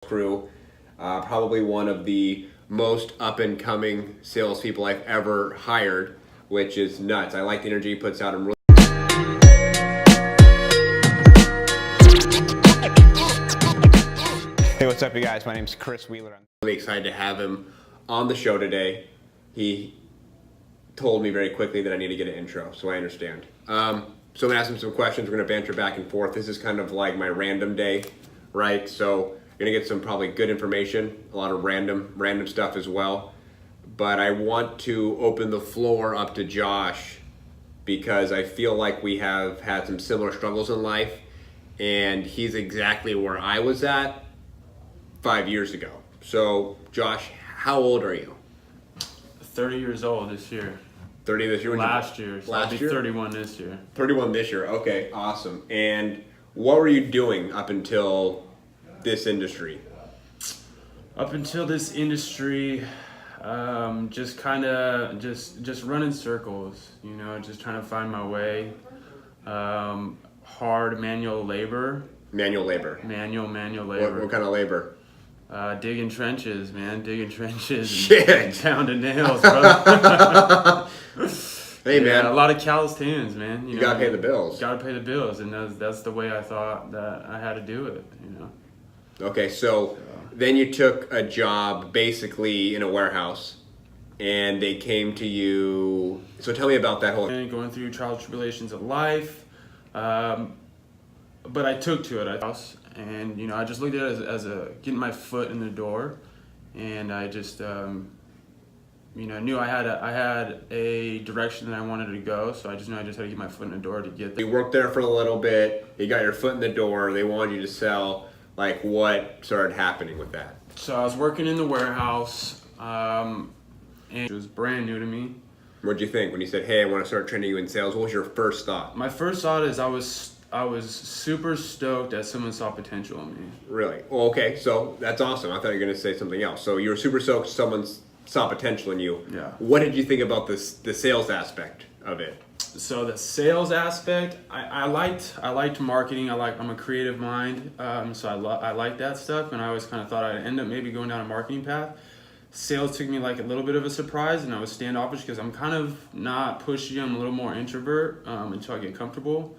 crew. Probably one of the most up-and-coming salespeople I've ever hired, which is nuts. I like the energy he puts out. I'm really Hey, what's up, you guys? My name's Chris Wheeler. I'm really excited to have him on the show today. He told me very quickly that I need to get an intro, so I understand. So I'm going to ask him some questions. We're going to banter back and forth. This is kind of like my random day, right? So you're going to get some probably good information, a lot of random stuff as well. But I want to open the floor up to Josh because I feel like we have had some similar struggles in life, and he's exactly where I was at 5 years ago. So, Josh, how old are you? 30 years old this year. 30 this year? Last year. So I'll be 31 this year. 31 this year. Okay, awesome. And what were you doing up until this industry? Up until this industry, just running circles, just trying to find my way. Hard manual labor. Manual labor. Manual labor. What kind of labor? Digging trenches, man. Digging trenches. Shit. And down to nails, bro. Hey, man. A lot of calloused hands, man. You gotta pay the bills. Gotta pay the bills, and that's the way I thought that I had to do it, Okay, so then you took a job basically in a warehouse, and they came to you. So tell me about that whole. And going through trials and tribulations of life, but I took to it. And I just looked at it as a getting my foot in the door, and I just knew I had a direction that I wanted to go, so I just knew I just had to get my foot in the door to get there. You worked there for a little bit. You got your foot in the door. They wanted you to sell. Like, what started happening with that? So I was working in the warehouse, and it was brand new to me. What'd you think when you said, "Hey, I want to start training you in sales"? What was your first thought? My first thought is I was super stoked that someone saw potential in me. Really? Well, okay, so that's awesome. I thought you were going to say something else. So you were super stoked someone saw potential in you. Yeah. What did you think about the sales aspect of it? So the sales aspect, I liked marketing. I'm a creative mind, so I like that stuff, and I always kind of thought I'd end up maybe going down a marketing path. Sales took me like a little bit of a surprise, and I was standoffish because I'm kind of not pushy. I'm a little more introvert until I get comfortable.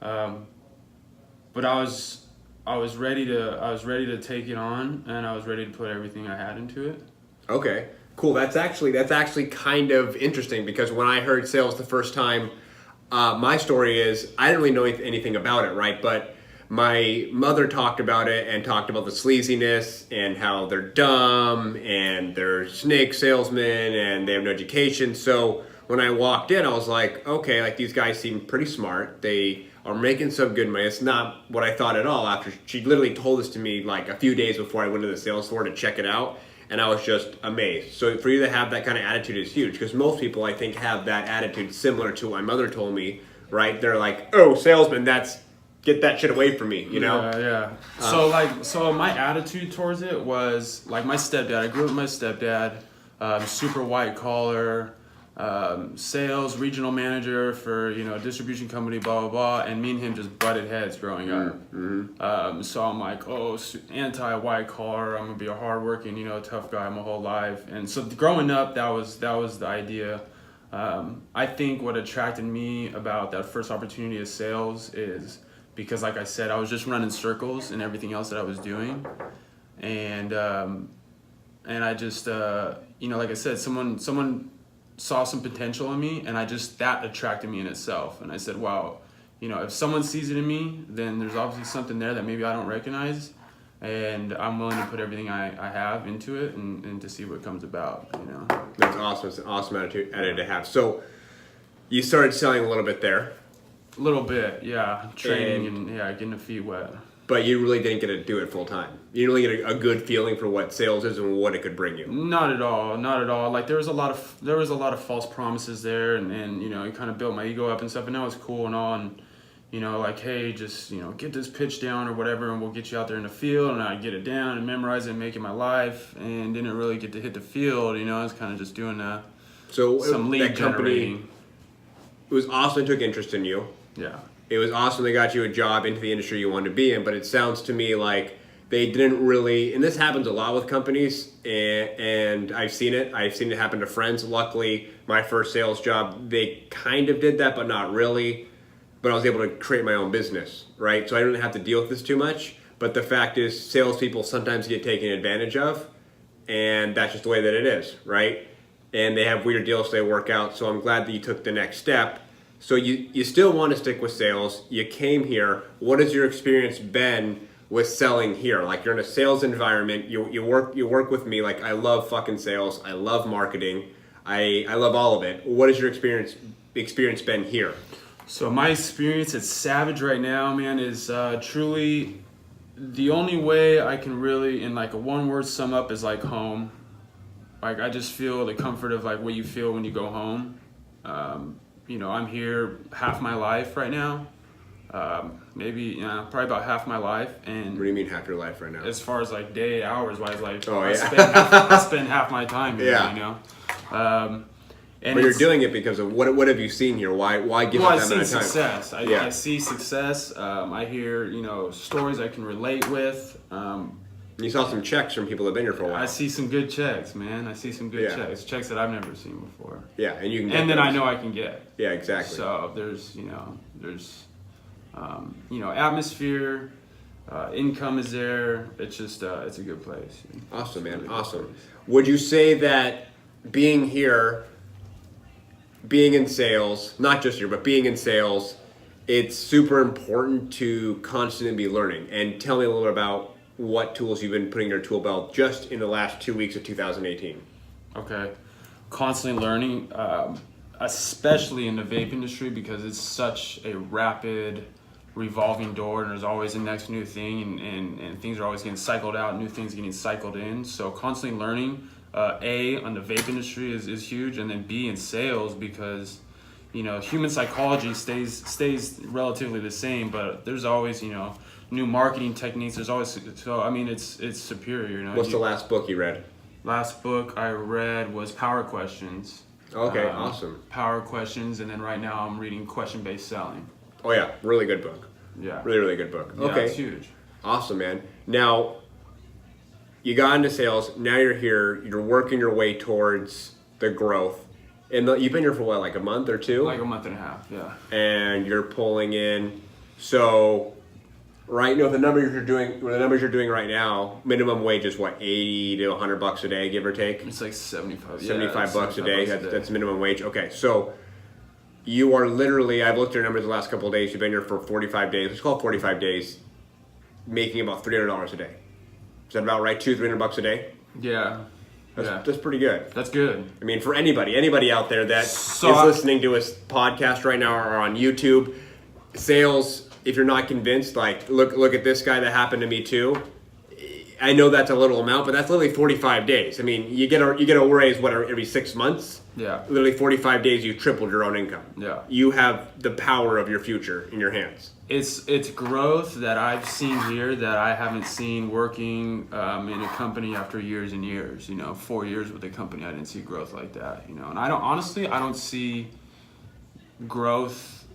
But I was ready to take it on, and I was ready to put everything I had into it. Okay, cool. That's actually kind of interesting because when I heard sales the first time, my story is I didn't really know anything about it, right? But my mother talked about it and talked about the sleaziness and how they're dumb and they're snake salesmen and they have no education. So when I walked in, I was like, okay, like these guys seem pretty smart. They are making some good money. It's not what I thought at all. After she literally told this to me like a few days before I went to the sales floor to check it out, and I was just amazed. So for you to have that kind of attitude is huge because most people I think have that attitude similar to what my mother told me, right? They're like, oh, salesman, get that shit away from me, you know? Yeah. So my attitude towards it was like my stepdad. I grew up with my stepdad, super white collar, sales regional manager for a distribution company, blah blah blah, and me and him just butted heads growing up. Mm-hmm. So I'm like, anti white collar. I'm gonna be a hardworking, tough guy my whole life. And so growing up, that was the idea. I think what attracted me about that first opportunity of sales is because, like I said, I was just running circles and everything else that I was doing, and I just like I said, someone saw some potential in me, and that attracted me in itself. And I said, wow, if someone sees it in me, then there's obviously something there that maybe I don't recognize, and I'm willing to put everything I have into it and to see what comes about. That's awesome. It's an awesome attitude to have. So you started selling a little bit there. A little bit, yeah. Training and getting the feet wet. But you really didn't get to do it full time. You didn't really get a good feeling for what sales is and what it could bring you. Not at all. Like there was a lot of false promises there, and it kind of built my ego up and stuff. And that was cool and all, and like, hey, just get this pitch down or whatever, and we'll get you out there in the field. And I get it down and memorize it and make it my life, and didn't really get to hit the field. I was kind of just doing that. So some lead that company, generating. It was awesome. It took interest in you. Yeah. It was awesome they got you a job into the industry you wanted to be in, but it sounds to me like they didn't really, and this happens a lot with companies, and I've seen it happen to friends. Luckily, my first sales job, they kind of did that, but not really. But I was able to create my own business, right? So I didn't have to deal with this too much. But the fact is, salespeople sometimes get taken advantage of, and that's just the way that it is, right? And they have weird deals, so they work out. So I'm glad that you took the next step. So you still want to stick with sales. You came here. What has your experience been with selling here? Like, you're in a sales environment. You work with me. Like, I love fucking sales. I love marketing. I love all of it. What has your experience been here? So my experience at Savage right now, man, is truly the only way I can really, in like a one word sum up, is like home. Like, I just feel the comfort of like what you feel when you go home. You know, I'm here half my life right now. Maybe probably about half my life. And What do you mean half your life right now? as far as like day hours wise, like Oh, I yeah. spend half my time here, Yeah. you know. And But you're it's- doing it because of what have you seen here? Why give Well, it I that see amount of time? success. Yeah. I see success. I hear, you know, stories I can relate with. You saw some checks from people that have been here for a while. I see some good checks, man. I see some good Yeah. checks that I've never seen before. Yeah, and you can get And then I those. know I can get. Yeah, exactly. So there's atmosphere, income is there. It's just, it's a good place. Awesome, man. It's a really good Awesome. place. Would you say that being here, being in sales, not just here, but being in sales, it's super important to constantly be learning? And tell me a little bit about what tools you've been putting in your tool belt just in the last 2 weeks of 2018. Okay. Constantly learning, especially in the vape industry, because it's such a rapid revolving door and there's always the next new thing, and things are always getting cycled out, new things getting cycled in. So constantly learning, A, on the vape industry is huge, and then B, in sales, because, you know, human psychology stays relatively the same, but there's always, you know, new marketing techniques. There's always, so I mean, it's superior. You know. What's the last book you read? Last book I read was Power Questions. Okay, awesome. Power Questions, and then right now I'm reading Question-Based Selling. Oh yeah, really good book. Yeah. Really, really good book. Yeah, Okay. it's huge. Awesome, man. Now, you got into sales. Now you're here. You're working your way towards the growth. And you've been here for what, like a month or two? Like a month and a half, yeah. And you're pulling in. So, right, you know, the numbers you're doing right now, minimum wage is what, 80 to 100 bucks a day, give or take? It's like 75. 75 bucks a day. $75 That's minimum wage. Okay, so you are literally, I've looked at your numbers the last couple of days. You've been here for 45 days. Let's call it 45 days, making about $300 a day. Is that about right? $200-300 bucks a day? Yeah. That's pretty good. That's good. I mean, for anybody out there that is listening to a podcast right now or on YouTube, sales, if you're not convinced, like look at this guy, that happened to me too. I know that's a little amount, but that's literally 45 days. I mean, you get a raise every 6 months. Yeah. Literally 45 days, you tripled your own income. Yeah. You have the power of your future in your hands. It's growth that I've seen here that I haven't seen working in a company after years and years. You know, 4 years with a company, I didn't see growth like that. You know, and I don't see growth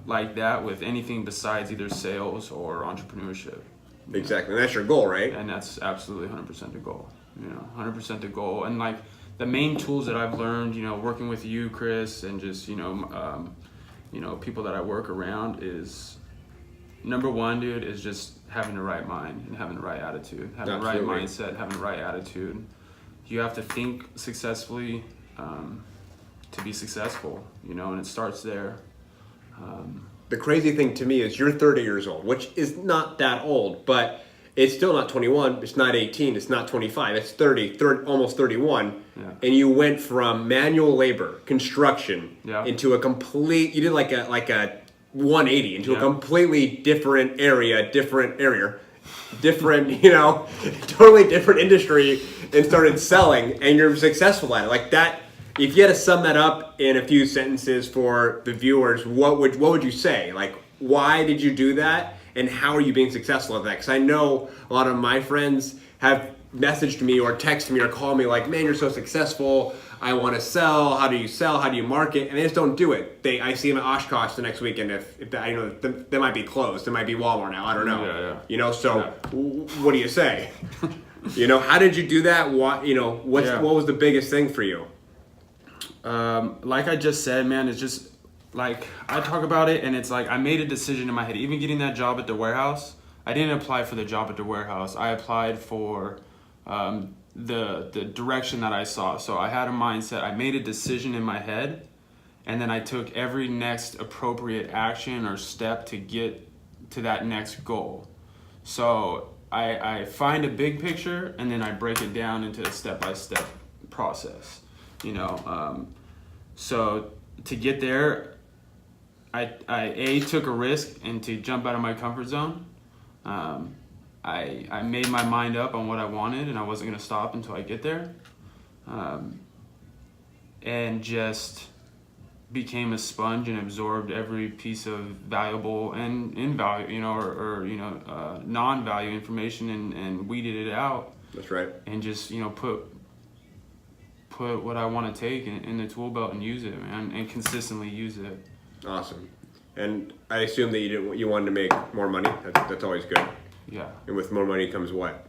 like that with anything besides either sales or entrepreneurship. Exactly, and that's your goal, right? And that's absolutely 100% the goal. You know, 100% the goal. And like the main tools that I've learned, you know, working with you, Chris, and just people that I work around is, number one, dude, is just having the right mind and having the right attitude, having the right mindset, having the right attitude. You have to think successfully to be successful, you know, and it starts there. The crazy thing to me is you're 30 years old, which is not that old, but it's still not 21, it's not 18, it's not 25, it's 30 almost 31. Yeah. And you went from manual labor, construction, into a complete, you did like a 180 into a completely different area, you know, totally different industry, and started selling, and you're successful at it. Like that, if you had to sum that up in a few sentences for the viewers, what would you say? Like, why did you do that, and how are you being successful at that? Because I know a lot of my friends have messaged me or texted me or called me like, man, you're so successful. I want to sell. How do you sell? How do you market? And they just don't do it. I see them at Oshkosh the next weekend. They might be closed. They might be Walmart now. I don't know. Yeah. You know, so what do you say? You know, how did you do that? What was the biggest thing for you? Like I just said, man, it's just like I talk about it, and it's like I made a decision in my head. Even getting that job at the warehouse, I didn't apply for the job at the warehouse. I applied for the direction that I saw. So I had a mindset. I made a decision in my head, and then I took every next appropriate action or step to get to that next goal. So I find a big picture, and then I break it down into a step-by-step process. You know, so to get there, I took a risk, and to jump out of my comfort zone. I made my mind up on what I wanted, and I wasn't going to stop until I get there, and just became a sponge and absorbed every piece of valuable and invaluable, or non-value information, and weeded it out. That's right. And just put what I want to take in the tool belt and use it, man, and consistently use it. Awesome. And I assume that you wanted to make more money. That's always good. Yeah. And with more money comes what?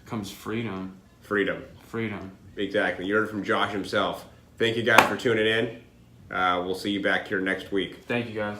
Comes freedom. Freedom. Freedom. Exactly. You heard it from Josh himself. Thank you guys for tuning in. We'll see you back here next week. Thank you, guys.